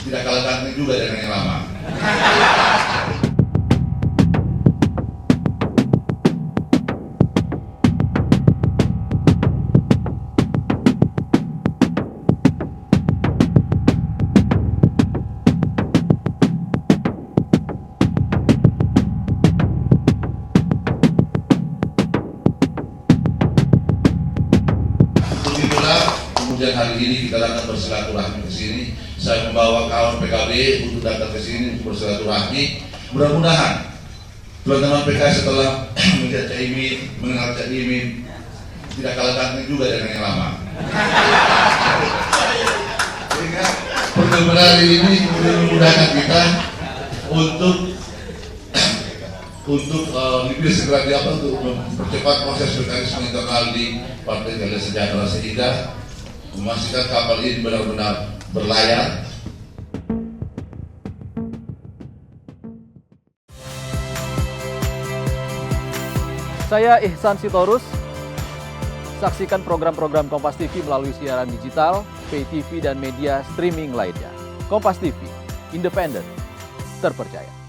tidak kalah ganteng juga dengan yang lama. Kemudian hari ini kita datang bersilaturahmi ke sini. Saya membawa kawan PKB untuk datang ke sini untuk bersilaturahmi. Mudah-mudahan teman-teman PKS setelah melihat Caimin, mengenal Caimin, tidak kalah ganteng juga dengan yang lama. Sehingga pertemuan hari ini memudahkan kita untuk lebih segera untuk mempercepat proses mekanisme internal di Partai Keadilan Sejahtera sehingga memastikan kapal ini benar-benar berlayar. Saya Ihsan Sitorus. Saksikan program-program Kompas TV melalui siaran digital, pay TV dan media streaming lainnya. Kompas TV, independen, terpercaya.